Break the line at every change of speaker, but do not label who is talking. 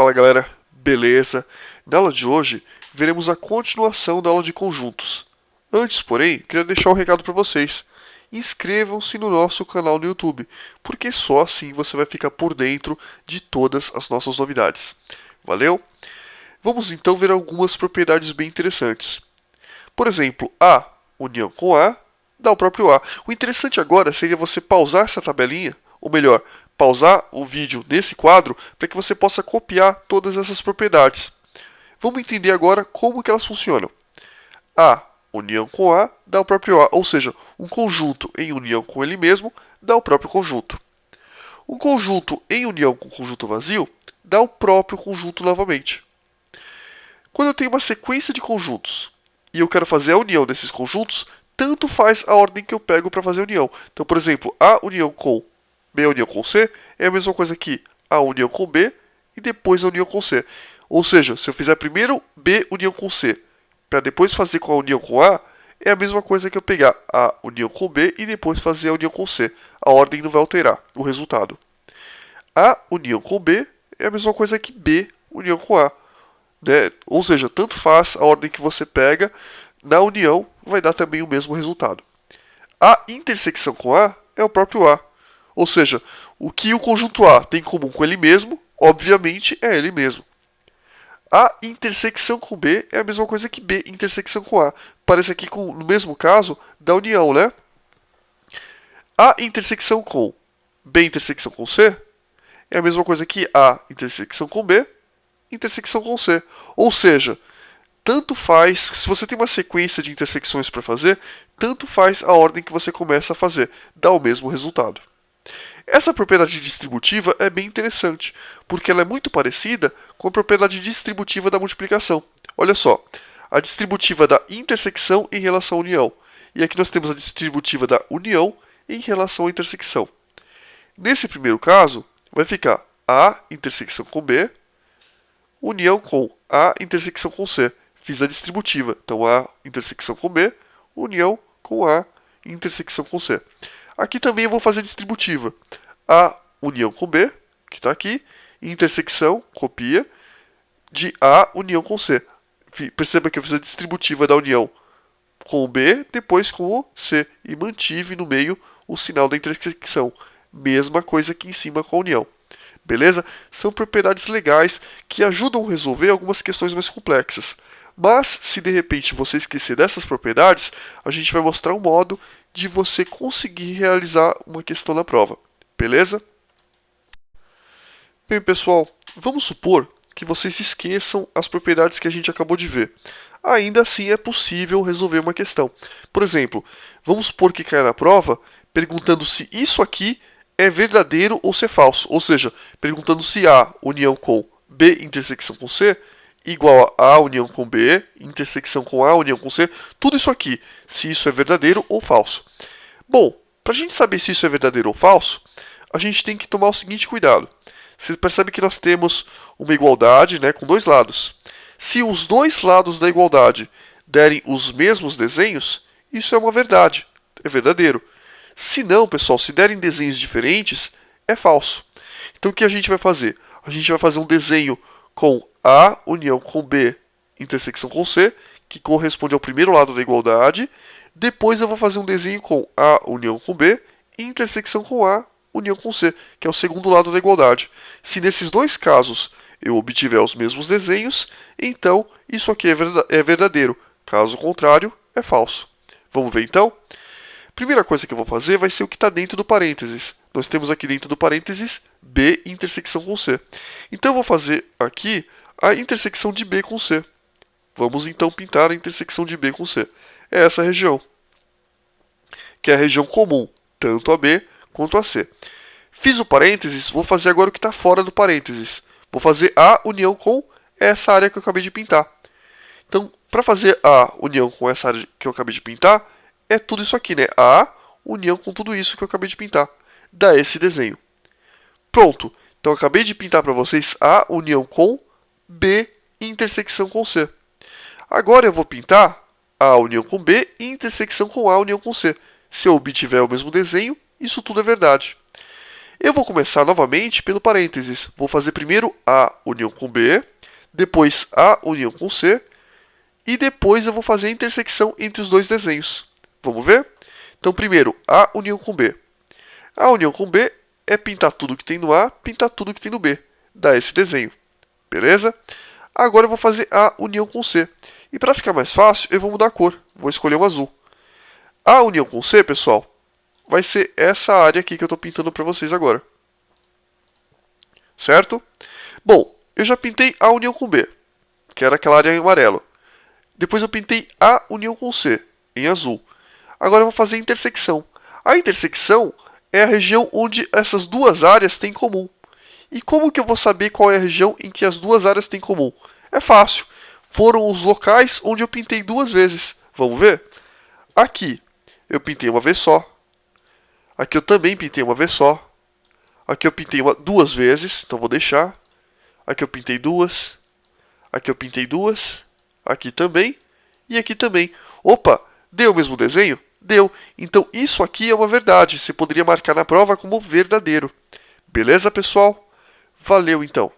Fala galera, beleza? Na aula de hoje, veremos a continuação da aula de conjuntos. Antes, porém, queria deixar um recado para vocês. Inscrevam-se no nosso canal no YouTube, porque só assim você vai ficar por dentro de todas as nossas novidades. Valeu? Vamos então ver algumas propriedades bem interessantes. Por exemplo, A união com A dá o próprio A. O interessante agora seria você pausar essa tabelinha, ou melhor, pausar o vídeo nesse quadro para que você possa copiar todas essas propriedades. Vamos entender agora como que elas funcionam. A união com A dá o próprio A, ou seja, um conjunto em união com ele mesmo dá o próprio conjunto. Um conjunto em união com um conjunto vazio dá o próprio conjunto novamente. Quando eu tenho uma sequência de conjuntos e eu quero fazer a união desses conjuntos, tanto faz a ordem que eu pego para fazer a união. Então, por exemplo, A união com B união com C é a mesma coisa que A união com B e depois a união com C. Ou seja, se eu fizer primeiro B união com C, para depois fazer com a união com A, é a mesma coisa que eu pegar A união com B e depois fazer a união com C. A ordem não vai alterar o resultado. A união com B é a mesma coisa que B união com A. Né? Ou seja, tanto faz a ordem que você pega, na união vai dar também o mesmo resultado. A intersecção com A é o próprio A. Ou seja, o que o conjunto A tem em comum com ele mesmo, obviamente, é ele mesmo. A intersecção com B é a mesma coisa que B intersecção com A. Parece aqui, no mesmo caso, da união, né? A intersecção com B intersecção com C é a mesma coisa que A intersecção com B, intersecção com C. Ou seja, tanto faz, se você tem uma sequência de intersecções para fazer, tanto faz a ordem que você começa a fazer, dá o mesmo resultado. Essa propriedade distributiva é bem interessante, porque ela é muito parecida com a propriedade distributiva da multiplicação. Olha só, a distributiva da intersecção em relação à união. E aqui nós temos a distributiva da união em relação à intersecção. Nesse primeiro caso, vai ficar A intersecção com B, união com A intersecção com C. Fiz a distributiva, então A intersecção com B, união com A intersecção com C. Aqui também eu vou fazer distributiva. A união com B, que está aqui, intersecção, copia, de A união com C. Perceba que eu fiz a distributiva da união com o B, depois com o C, e mantive no meio o sinal da intersecção. Mesma coisa aqui em cima com a união. Beleza? São propriedades legais que ajudam a resolver algumas questões mais complexas. Mas, se de repente você esquecer dessas propriedades, a gente vai mostrar um modo de você conseguir realizar uma questão na prova. Beleza? Bem, pessoal, vamos supor que vocês esqueçam as propriedades que a gente acabou de ver. Ainda assim é possível resolver uma questão. Por exemplo, vamos supor que caia na prova perguntando se isso aqui é verdadeiro ou se é falso. Ou seja, perguntando se A união com B intersecção com C igual a união com B, intersecção com A, união com C, tudo isso aqui, se isso é verdadeiro ou falso. Bom, para a gente saber se isso é verdadeiro ou falso, a gente tem que tomar o seguinte cuidado. Você percebe que nós temos uma igualdade, né, com dois lados. Se os dois lados da igualdade derem os mesmos desenhos, isso é uma verdade, é verdadeiro. Se não, pessoal, se derem desenhos diferentes, é falso. Então o que a gente vai fazer? A gente vai fazer um desenho com A união com B intersecção com C, que corresponde ao primeiro lado da igualdade. Depois eu vou fazer um desenho com A união com B intersecção com A união com C, que é o segundo lado da igualdade. Se nesses dois casos eu obtiver os mesmos desenhos, então isso aqui é verdadeiro. Caso contrário, é falso. Vamos ver então? Primeira coisa que eu vou fazer vai ser o que está dentro do parênteses. Nós temos aqui dentro do parênteses B intersecção com C. Então eu vou fazer aqui a intersecção de B com C. Vamos então pintar a intersecção de B com C. É essa região, que é a região comum, tanto a B quanto a C. Fiz o parênteses, vou fazer agora o que está fora do parênteses. Vou fazer A união com essa área que eu acabei de pintar. Então, para fazer a união com essa área que eu acabei de pintar, é tudo isso aqui, né? A união com tudo isso que eu acabei de pintar. Dá esse desenho. Pronto. Então, eu acabei de pintar para vocês A união com B intersecção com C. Agora eu vou pintar A união com B e intersecção com A união com C. Se eu obtiver o mesmo desenho, isso tudo é verdade. Eu vou começar novamente pelo parênteses. Vou fazer primeiro A união com B, depois A união com C, e depois eu vou fazer a intersecção entre os dois desenhos. Vamos ver? Então, primeiro, A união com B. A união com B é pintar tudo que tem no A, pintar tudo que tem no B. Dá esse desenho. Beleza? Agora eu vou fazer A união com C. E para ficar mais fácil, eu vou mudar a cor. Vou escolher um azul. A união com C, pessoal, vai ser essa área aqui que eu estou pintando para vocês agora. Certo? Bom, eu já pintei A união com B, que era aquela área em amarelo. Depois eu pintei A união com C, em azul. Agora eu vou fazer a intersecção. A intersecção é a região onde essas duas áreas têm em comum. E como que eu vou saber qual é a região em que as duas áreas têm em comum? É fácil. Foram os locais onde eu pintei duas vezes. Vamos ver? Aqui eu pintei uma vez só. Aqui eu também pintei uma vez só. Aqui eu pintei duas vezes, então vou deixar. Aqui eu pintei duas. Aqui eu pintei duas. Aqui também. E aqui também. Opa, deu o mesmo desenho? Deu. Então isso aqui é uma verdade. Você poderia marcar na prova como verdadeiro. Beleza, pessoal? Valeu, então.